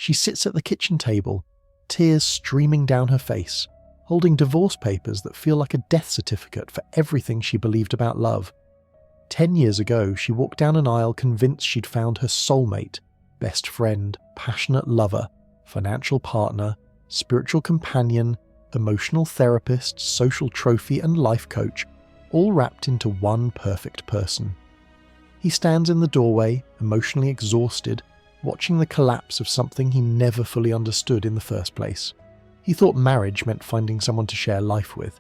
She sits at the kitchen table, tears streaming down her face, holding divorce papers that feel like a death certificate for everything she believed about love. 10 years ago, she walked down an aisle convinced she'd found her soulmate, best friend, passionate lover, financial partner, spiritual companion, emotional therapist, social trophy, and life coach, all wrapped into one perfect person. He stands in the doorway, emotionally exhausted, watching the collapse of something he never fully understood in the first place. He thought marriage meant finding someone to share life with.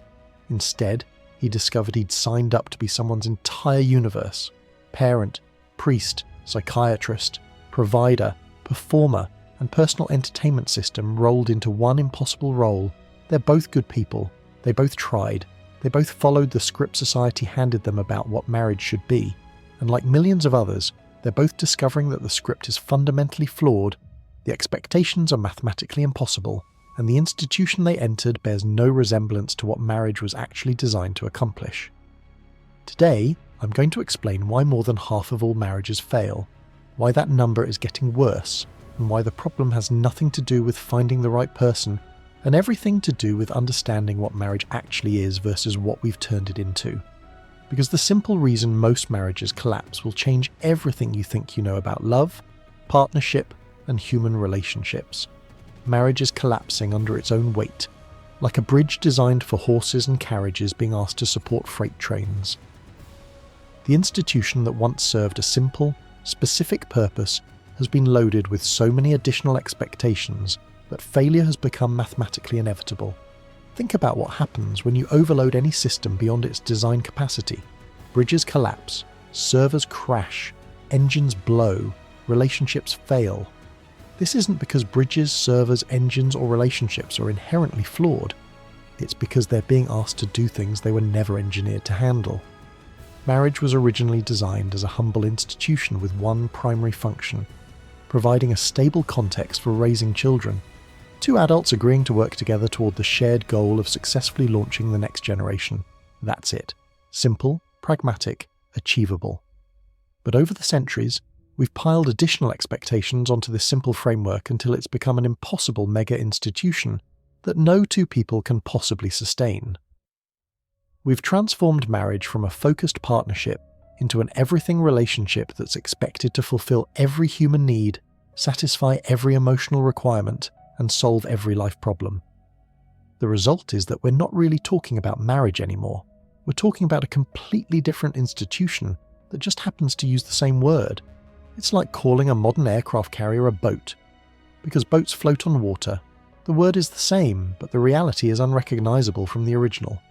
Instead, he discovered he'd signed up to be someone's entire universe: parent, priest, psychiatrist, provider, performer, and personal entertainment system rolled into one impossible role. They're both good people. They both tried. They both followed the script society handed them about what marriage should be. And like millions of others, they're both discovering that the script is fundamentally flawed, the expectations are mathematically impossible, and the institution they entered bears no resemblance to what marriage was actually designed to accomplish. Today, I'm going to explain why more than half of all marriages fail, why that number is getting worse, and why the problem has nothing to do with finding the right person, and everything to do with understanding what marriage actually is versus what we've turned it into. Because the simple reason most marriages collapse will change everything you think you know about love, partnership, and human relationships. Marriage is collapsing under its own weight, like a bridge designed for horses and carriages being asked to support freight trains. The institution that once served a simple, specific purpose has been loaded with so many additional expectations that failure has become mathematically inevitable. Think about what happens when you overload any system beyond its design capacity. Bridges collapse, servers crash, engines blow, relationships fail. This isn't because bridges, servers, engines, or relationships are inherently flawed. It's because they're being asked to do things they were never engineered to handle. Marriage was originally designed as a humble institution with one primary function: providing a stable context for raising children. Two adults agreeing to work together toward the shared goal of successfully launching the next generation. That's it. Simple, pragmatic, achievable. But over the centuries, we've piled additional expectations onto this simple framework until it's become an impossible mega institution that no two people can possibly sustain. We've transformed marriage from a focused partnership into an everything relationship that's expected to fulfill every human need, satisfy every emotional requirement, and solve every life problem. The result is that we're not really talking about marriage anymore. We're talking about a completely different institution that just happens to use the same word. It's like calling a modern aircraft carrier a boat. Because boats float on water, the word is the same, but the reality is unrecognizable from the original.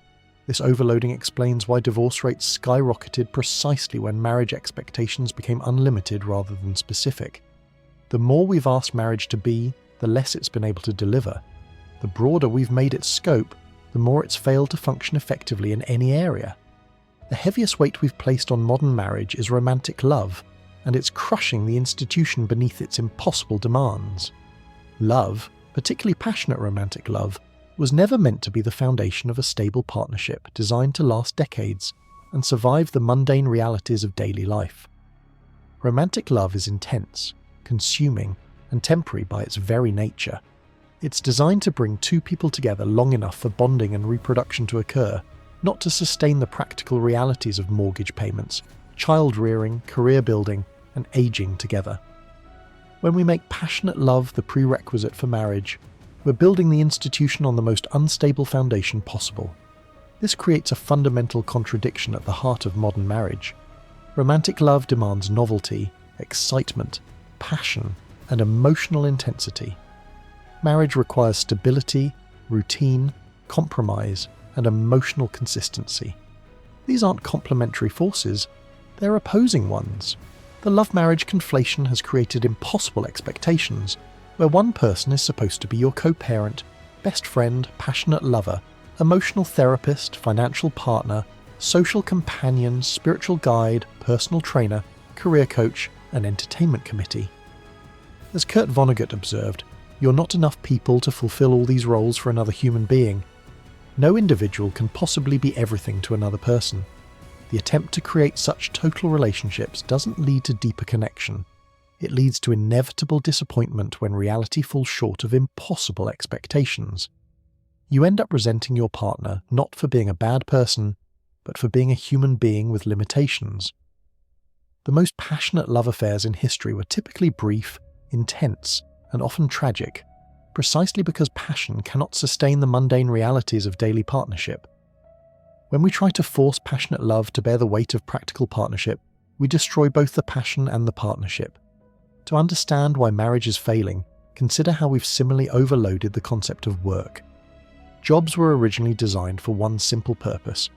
This overloading explains why divorce rates skyrocketed precisely when marriage expectations became unlimited rather than specific. The more we've asked marriage to be, the less it's been able to deliver. The broader we've made its scope, the more it's failed to function effectively in any area. The heaviest weight we've placed on modern marriage is romantic love, and it's crushing the institution beneath its impossible demands. Love, particularly passionate romantic love, was never meant to be the foundation of a stable partnership designed to last decades and survive the mundane realities of daily life. Romantic love is intense, consuming, and temporary by its very nature. It's designed to bring two people together long enough for bonding and reproduction to occur, not to sustain the practical realities of mortgage payments, child rearing, career building, and aging together. When we make passionate love the prerequisite for marriage, we're building the institution on the most unstable foundation possible. This creates a fundamental contradiction at the heart of modern marriage. Romantic love demands novelty, excitement, passion, and emotional intensity. Marriage requires stability, routine, compromise, and emotional consistency. These aren't complementary forces, they're opposing ones. The love-marriage conflation has created impossible expectations, where one person is supposed to be your co-parent, best friend, passionate lover, emotional therapist, financial partner, social companion, spiritual guide, personal trainer, career coach, and entertainment committee. As Kurt Vonnegut observed, you're not enough people to fulfill all these roles for another human being. No individual can possibly be everything to another person. The attempt to create such total relationships doesn't lead to deeper connection. it leads to inevitable disappointment when reality falls short of impossible expectations. You end up resenting your partner not for being a bad person, but for being a human being with limitations. The most passionate love affairs in history were typically brief, intense, and often tragic, precisely because passion cannot sustain the mundane realities of daily partnership. When we try to force passionate love to bear the weight of practical partnership, we destroy both the passion and the partnership. To understand why marriage is failing, consider how we've similarly overloaded the concept of work. Jobs were originally designed for one simple purpose: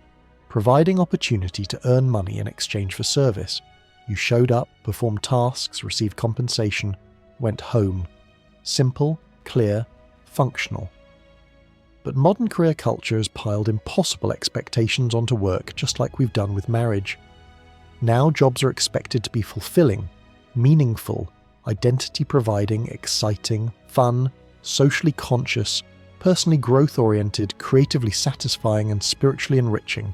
providing opportunity to earn money in exchange for service. You showed up, performed tasks, received compensation, went home. Simple, clear, functional. But modern career culture has piled impossible expectations onto work, just like we've done with marriage. Now jobs are expected to be fulfilling, meaningful, identity-providing, exciting, fun, socially conscious, personally growth-oriented, creatively satisfying, and spiritually enriching.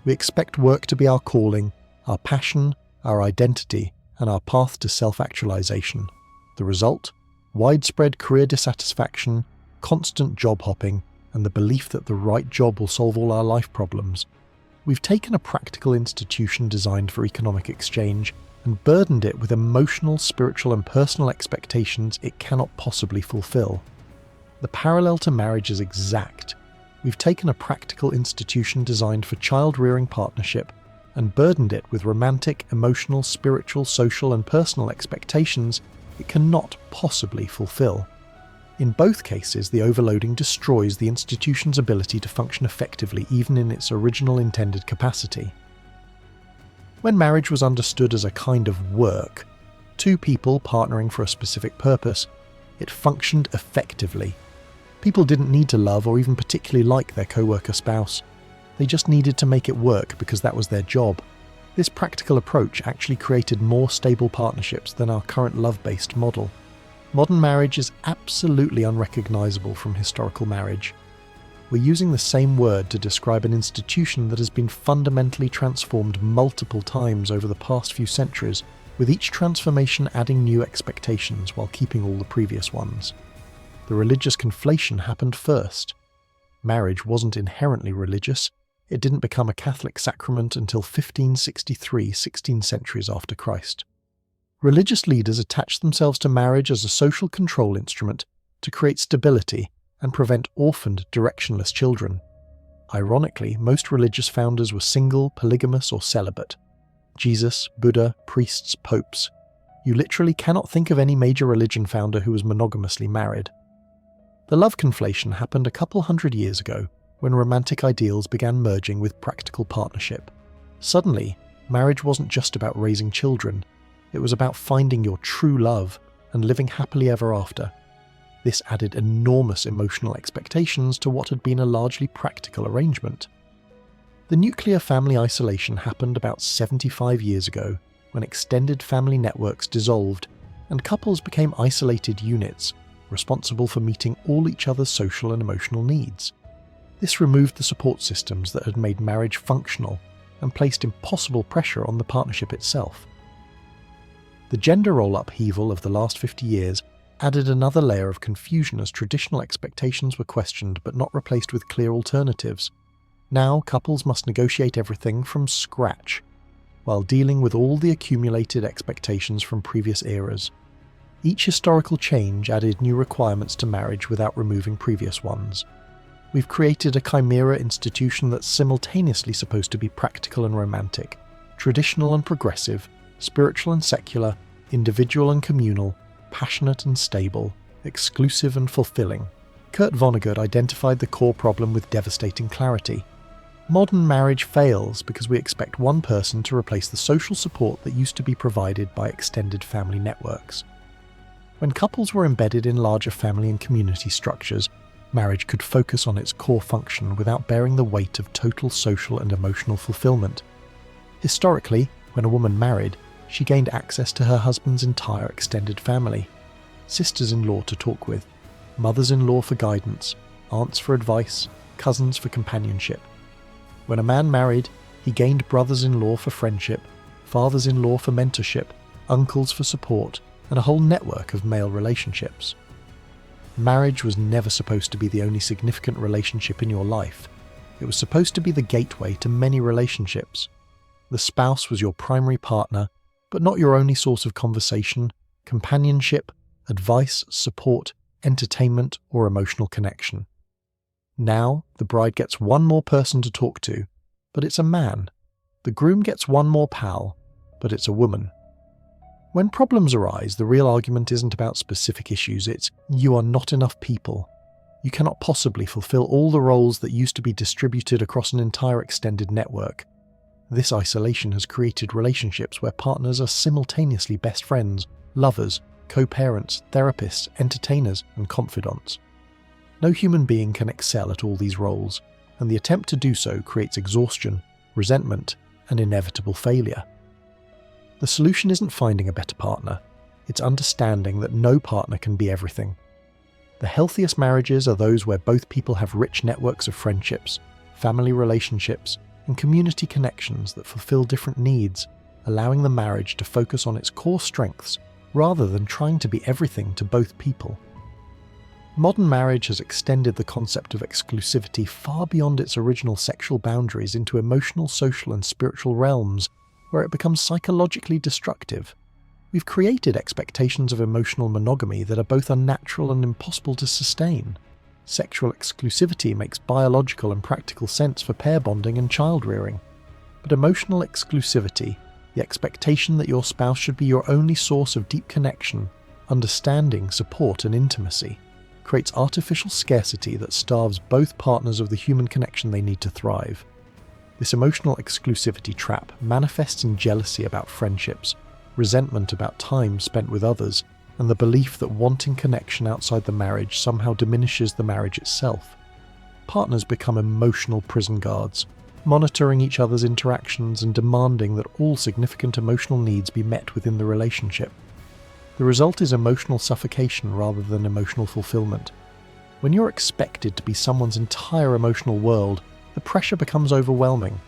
We expect work to be our calling, our passion, our identity, and our path to self-actualization. The result? Widespread career dissatisfaction, constant job hopping, and the belief that the right job will solve all our life problems. We've taken a practical institution designed for economic exchange and burdened it with emotional, spiritual, and personal expectations it cannot possibly fulfill. The parallel to marriage is exact. We've taken a practical institution designed for child-rearing partnership and burdened it with romantic, emotional, spiritual, social, and personal expectations it cannot possibly fulfill. In both cases, the overloading destroys the institution's ability to function effectively even in its original intended capacity. When marriage was understood as a kind of work, two people partnering for a specific purpose, it functioned effectively. People didn't need to love or even particularly like their co-worker spouse. They just needed to make it work because that was their job. This practical approach actually created more stable partnerships than our current love-based model. Modern marriage is absolutely unrecognizable from historical marriage. We're using the same word to describe an institution that has been fundamentally transformed multiple times over the past few centuries, with each transformation adding new expectations while keeping all the previous ones. The religious conflation happened first. Marriage wasn't inherently religious. It didn't become a Catholic sacrament until 1563, 16 centuries after Christ. Religious leaders attached themselves to marriage as a social control instrument to create stability and prevent orphaned, directionless children. Ironically, most religious founders were single, polygamous, or celibate. Jesus, Buddha, priests, popes. You literally cannot think of any major religion founder who was monogamously married. The love conflation happened a couple hundred years ago, when romantic ideals began merging with practical partnership. Suddenly, marriage wasn't just about raising children. It was about finding your true love and living happily ever after. This added enormous emotional expectations to what had been a largely practical arrangement. The nuclear family isolation happened about 75 years ago, when extended family networks dissolved and couples became isolated units, responsible for meeting all each other's social and emotional needs. This removed the support systems that had made marriage functional and placed impossible pressure on the partnership itself. The gender role upheaval of the last 50 years added another layer of confusion as traditional expectations were questioned but not replaced with clear alternatives. Now couples must negotiate everything from scratch, while dealing with all the accumulated expectations from previous eras. Each historical change added new requirements to marriage without removing previous ones. We've created a chimera institution that's simultaneously supposed to be practical and romantic, traditional and progressive, spiritual and secular, individual and communal, passionate and stable, exclusive and fulfilling. Kurt Vonnegut identified the core problem with devastating clarity. Modern marriage fails because we expect one person to replace the social support that used to be provided by extended family networks. When couples were embedded in larger family and community structures, marriage could focus on its core function without bearing the weight of total social and emotional fulfillment. Historically, when a woman married, she gained access to her husband's entire extended family. Sisters-in-law to talk with, mothers-in-law for guidance, aunts for advice, cousins for companionship. When a man married, he gained brothers-in-law for friendship, fathers-in-law for mentorship, uncles for support, and a whole network of male relationships. Marriage was never supposed to be the only significant relationship in your life. It was supposed to be the gateway to many relationships. The spouse was your primary partner, but not your only source of conversation, companionship, advice, support, entertainment, or emotional connection. Now, the bride gets one more person to talk to, but it's a man. The groom gets one more pal, but it's a woman. When problems arise, the real argument isn't about specific issues, it's you are not enough people. You cannot possibly fulfill all the roles that used to be distributed across an entire extended network. This isolation has created relationships where partners are simultaneously best friends, lovers, co-parents, therapists, entertainers, and confidants. No human being can excel at all these roles, and the attempt to do so creates exhaustion, resentment, and inevitable failure. The solution isn't finding a better partner, it's understanding that no partner can be everything. The healthiest marriages are those where both people have rich networks of friendships, family relationships, and community connections that fulfill different needs, allowing the marriage to focus on its core strengths rather than trying to be everything to both people. Modern marriage has extended the concept of exclusivity far beyond its original sexual boundaries into emotional, social, and spiritual realms, where it becomes psychologically destructive. We've created expectations of emotional monogamy that are both unnatural and impossible to sustain. Sexual exclusivity makes biological and practical sense for pair bonding and child rearing. But emotional exclusivity, the expectation that your spouse should be your only source of deep connection, understanding, support, and intimacy, creates artificial scarcity that starves both partners of the human connection they need to thrive. This emotional exclusivity trap manifests in jealousy about friendships, resentment about time spent with others, and the belief that wanting connection outside the marriage somehow diminishes the marriage itself. Partners become emotional prison guards, monitoring each other's interactions and demanding that all significant emotional needs be met within the relationship. The result is emotional suffocation rather than emotional fulfillment. When you're expected to be someone's entire emotional world, the pressure becomes overwhelming.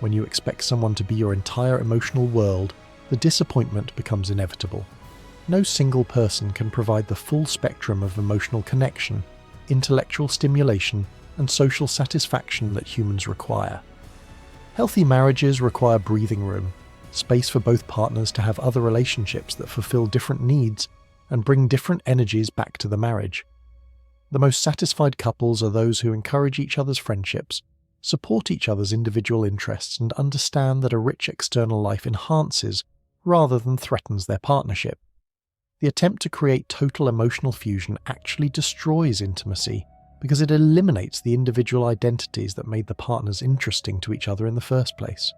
When you expect someone to be your entire emotional world, the disappointment becomes inevitable. No single person can provide the full spectrum of emotional connection, intellectual stimulation, and social satisfaction that humans require. Healthy marriages require breathing room, space for both partners to have other relationships that fulfill different needs and bring different energies back to the marriage. The most satisfied couples are those who encourage each other's friendships, support each other's individual interests, and understand that a rich external life enhances rather than threatens their partnership. The attempt to create total emotional fusion actually destroys intimacy because it eliminates the individual identities that made the partners interesting to each other in the first place.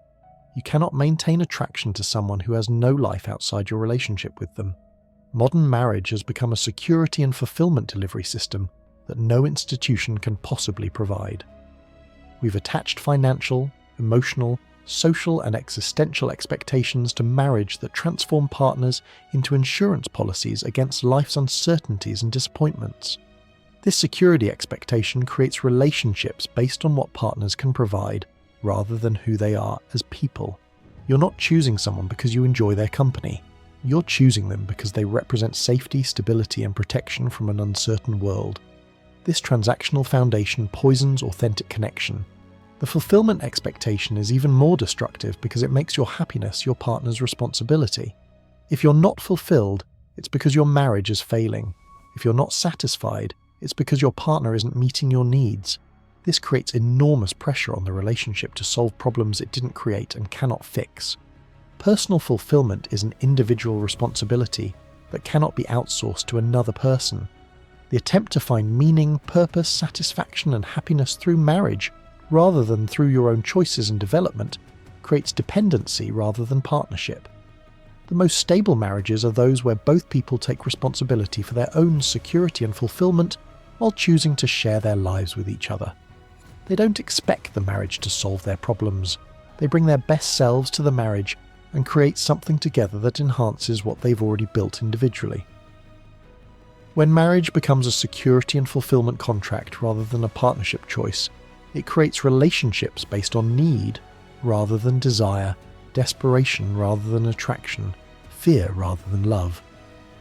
You cannot maintain attraction to someone who has no life outside your relationship with them. Modern marriage has become a security and fulfillment delivery system that no institution can possibly provide. We've attached financial, emotional, social, and existential expectations to marriage that transform partners into insurance policies against life's uncertainties and disappointments. This security expectation creates relationships based on what partners can provide, rather than who they are as people. You're not choosing someone because you enjoy their company. You're choosing them because they represent safety, stability, and protection from an uncertain world. This transactional foundation poisons authentic connection. The fulfillment expectation is even more destructive because it makes your happiness your partner's responsibility. If you're not fulfilled, it's because your marriage is failing. If you're not satisfied, it's because your partner isn't meeting your needs. This creates enormous pressure on the relationship to solve problems it didn't create and cannot fix. Personal fulfillment is an individual responsibility that cannot be outsourced to another person. The attempt to find meaning, purpose, satisfaction, and happiness through marriage, rather than through your own choices and development, creates dependency rather than partnership. The most stable marriages are those where both people take responsibility for their own security and fulfillment while choosing to share their lives with each other. They don't expect the marriage to solve their problems. They bring their best selves to the marriage and create something together that enhances what they've already built individually. When marriage becomes a security and fulfillment contract rather than a partnership choice, it creates relationships based on need rather than desire, desperation rather than attraction, fear rather than love.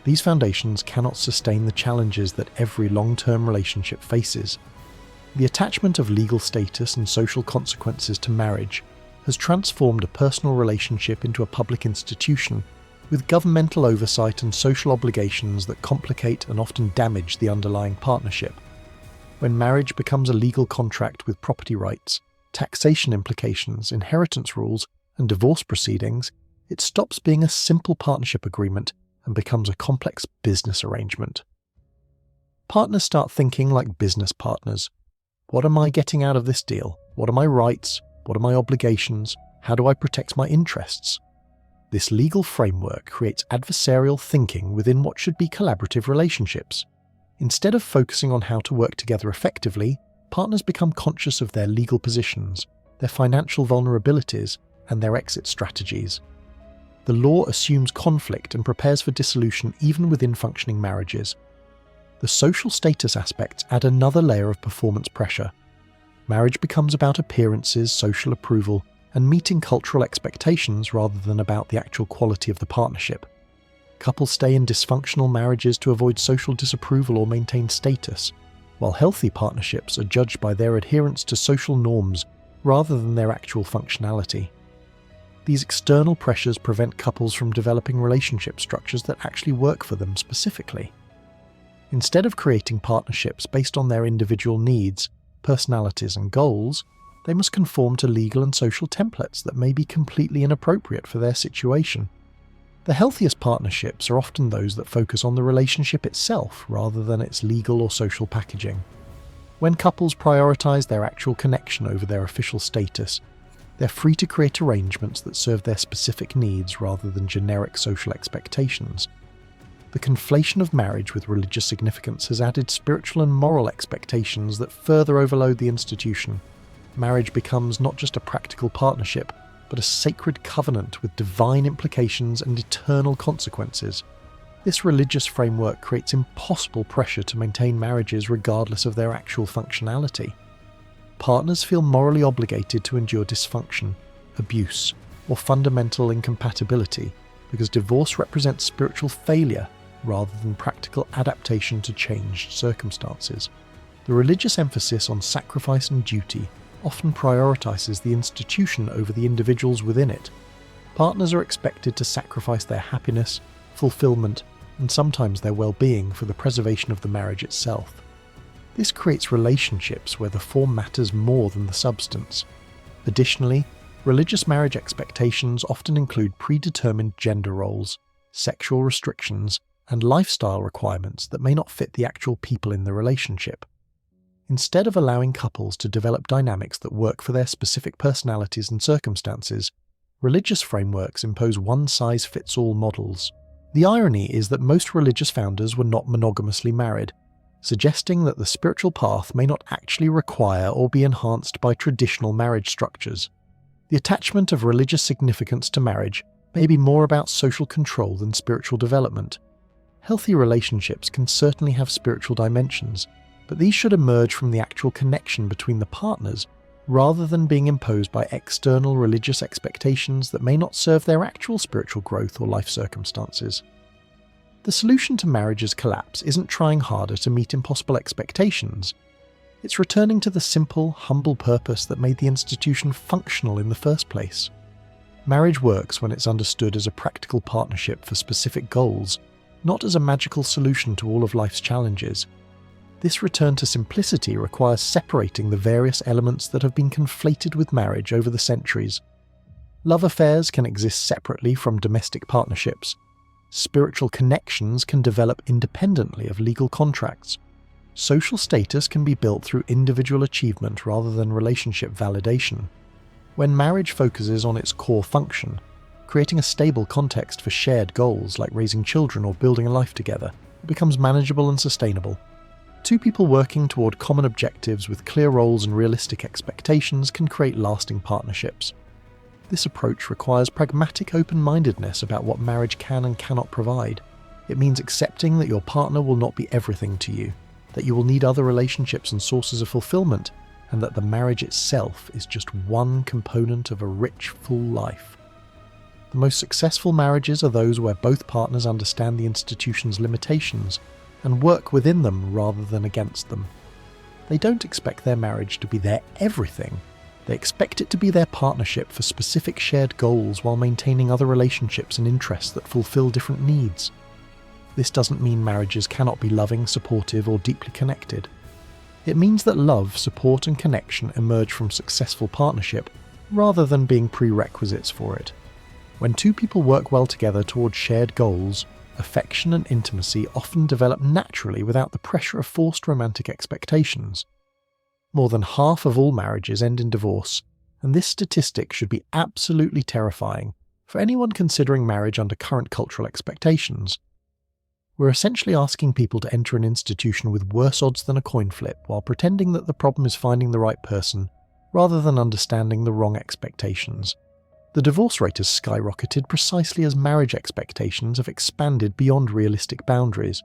These foundations cannot sustain the challenges that every long-term relationship faces. The attachment of legal status and social consequences to marriage has transformed a personal relationship into a public institution, with governmental oversight and social obligations that complicate and often damage the underlying partnership. When marriage becomes a legal contract with property rights, taxation implications, inheritance rules, and divorce proceedings, it stops being a simple partnership agreement and becomes a complex business arrangement. Partners start thinking like business partners. What am I getting out of this deal? What are my rights? What are my obligations? How do I protect my interests? This legal framework creates adversarial thinking within what should be collaborative relationships. Instead of focusing on how to work together effectively, partners become conscious of their legal positions, their financial vulnerabilities, and their exit strategies. The law assumes conflict and prepares for dissolution even within functioning marriages. The social status aspects add another layer of performance pressure. Marriage becomes about appearances, social approval, and meeting cultural expectations rather than about the actual quality of the partnership. Couples stay in dysfunctional marriages to avoid social disapproval or maintain status, while healthy partnerships are judged by their adherence to social norms rather than their actual functionality. These external pressures prevent couples from developing relationship structures that actually work for them specifically. Instead of creating partnerships based on their individual needs, personalities, and goals, they must conform to legal and social templates that may be completely inappropriate for their situation. The healthiest partnerships are often those that focus on the relationship itself rather than its legal or social packaging. When couples prioritize their actual connection over their official status, they're free to create arrangements that serve their specific needs rather than generic social expectations. The conflation of marriage with religious significance has added spiritual and moral expectations that further overload the institution. Marriage becomes not just a practical partnership, but a sacred covenant with divine implications and eternal consequences. This religious framework creates impossible pressure to maintain marriages regardless of their actual functionality. Partners feel morally obligated to endure dysfunction, abuse, or fundamental incompatibility because divorce represents spiritual failure rather than practical adaptation to changed circumstances. The religious emphasis on sacrifice and duty often prioritizes the institution over the individuals within it. Partners are expected to sacrifice their happiness, fulfillment, and sometimes their well-being for the preservation of the marriage itself. This creates relationships where the form matters more than the substance. Additionally, religious marriage expectations often include predetermined gender roles, sexual restrictions, and lifestyle requirements that may not fit the actual people in the relationship. Instead of allowing couples to develop dynamics that work for their specific personalities and circumstances, religious frameworks impose one-size-fits-all models. The irony is that most religious founders were not monogamously married, suggesting that the spiritual path may not actually require or be enhanced by traditional marriage structures. The attachment of religious significance to marriage may be more about social control than spiritual development. Healthy relationships can certainly have spiritual dimensions, but these should emerge from the actual connection between the partners rather than being imposed by external religious expectations that may not serve their actual spiritual growth or life circumstances. The solution to marriage's collapse isn't trying harder to meet impossible expectations. It's returning to the simple, humble purpose that made the institution functional in the first place. Marriage works when it's understood as a practical partnership for specific goals, not as a magical solution to all of life's challenges. This return to simplicity requires separating the various elements that have been conflated with marriage over the centuries. Love affairs can exist separately from domestic partnerships. Spiritual connections can develop independently of legal contracts. Social status can be built through individual achievement rather than relationship validation. When marriage focuses on its core function, creating a stable context for shared goals like raising children or building a life together, it becomes manageable and sustainable. Two people working toward common objectives with clear roles and realistic expectations can create lasting partnerships. This approach requires pragmatic open-mindedness about what marriage can and cannot provide. It means accepting that your partner will not be everything to you, that you will need other relationships and sources of fulfillment, and that the marriage itself is just one component of a rich, full life. The most successful marriages are those where both partners understand the institution's limitations and work within them rather than against them. They don't expect their marriage to be their everything. They expect it to be their partnership for specific shared goals while maintaining other relationships and interests that fulfill different needs. This doesn't mean marriages cannot be loving, supportive, or deeply connected. It means that love, support, and connection emerge from successful partnership rather than being prerequisites for it. When two people work well together towards shared goals, affection and intimacy often develop naturally without the pressure of forced romantic expectations. More than half of all marriages end in divorce, and this statistic should be absolutely terrifying for anyone considering marriage under current cultural expectations. We're essentially asking people to enter an institution with worse odds than a coin flip while pretending that the problem is finding the right person rather than understanding the wrong expectations. The divorce rate has skyrocketed precisely as marriage expectations have expanded beyond realistic boundaries.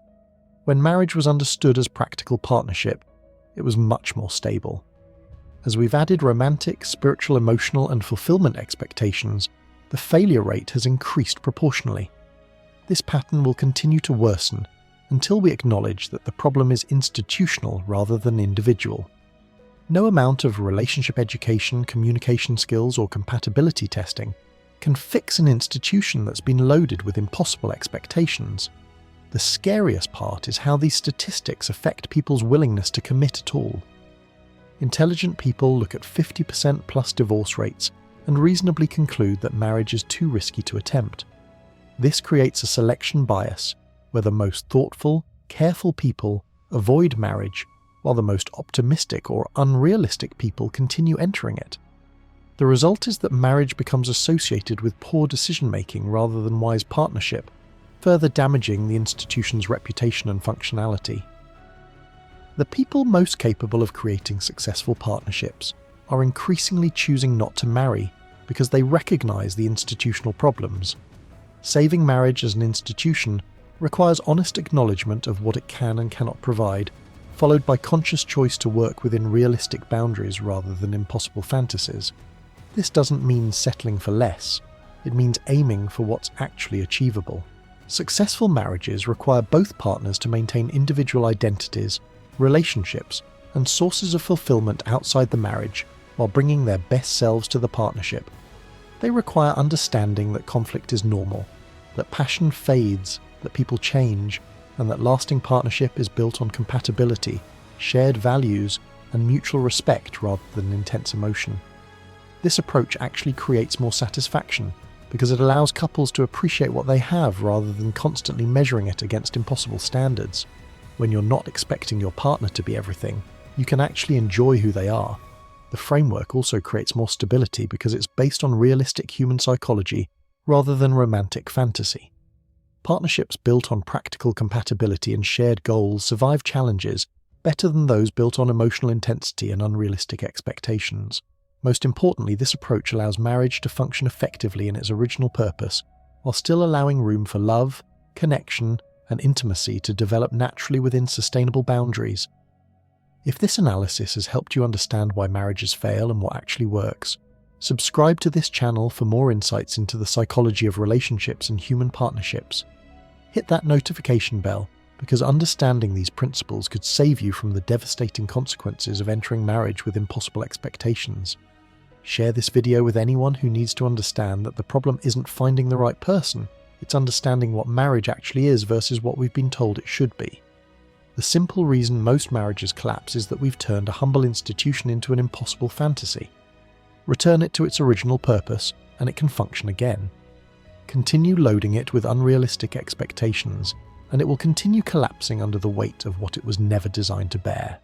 When marriage was understood as practical partnership, it was much more stable. As we've added romantic, spiritual, emotional, and fulfillment expectations, the failure rate has increased proportionally. This pattern will continue to worsen until we acknowledge that the problem is institutional rather than individual. No amount of relationship education, communication skills, or compatibility testing can fix an institution that's been loaded with impossible expectations. The scariest part is how these statistics affect people's willingness to commit at all. Intelligent people look at 50% plus divorce rates and reasonably conclude that marriage is too risky to attempt. This creates a selection bias, where the most thoughtful, careful people avoid marriage, while the most optimistic or unrealistic people continue entering it. The result is that marriage becomes associated with poor decision-making rather than wise partnership, further damaging the institution's reputation and functionality. The people most capable of creating successful partnerships are increasingly choosing not to marry because they recognize the institutional problems. Saving marriage as an institution requires honest acknowledgement of what it can and cannot provide, followed by conscious choice to work within realistic boundaries rather than impossible fantasies. This doesn't mean settling for less, it means aiming for what's actually achievable. Successful marriages require both partners to maintain individual identities, relationships, and sources of fulfillment outside the marriage while bringing their best selves to the partnership. They require understanding that conflict is normal, that passion fades, that people change, and that lasting partnership is built on compatibility, shared values, and mutual respect rather than intense emotion. This approach actually creates more satisfaction because it allows couples to appreciate what they have rather than constantly measuring it against impossible standards. When you're not expecting your partner to be everything, you can actually enjoy who they are. The framework also creates more stability because it's based on realistic human psychology rather than romantic fantasy. Partnerships built on practical compatibility and shared goals survive challenges better than those built on emotional intensity and unrealistic expectations. Most importantly, this approach allows marriage to function effectively in its original purpose, while still allowing room for love, connection, and intimacy to develop naturally within sustainable boundaries. If this analysis has helped you understand why marriages fail and what actually works, subscribe to this channel for more insights into the psychology of relationships and human partnerships. Hit that notification bell, because understanding these principles could save you from the devastating consequences of entering marriage with impossible expectations. Share this video with anyone who needs to understand that the problem isn't finding the right person, it's understanding what marriage actually is versus what we've been told it should be. The simple reason most marriages collapse is that we've turned a humble institution into an impossible fantasy. Return it to its original purpose, and it can function again. Continue loading it with unrealistic expectations, and it will continue collapsing under the weight of what it was never designed to bear.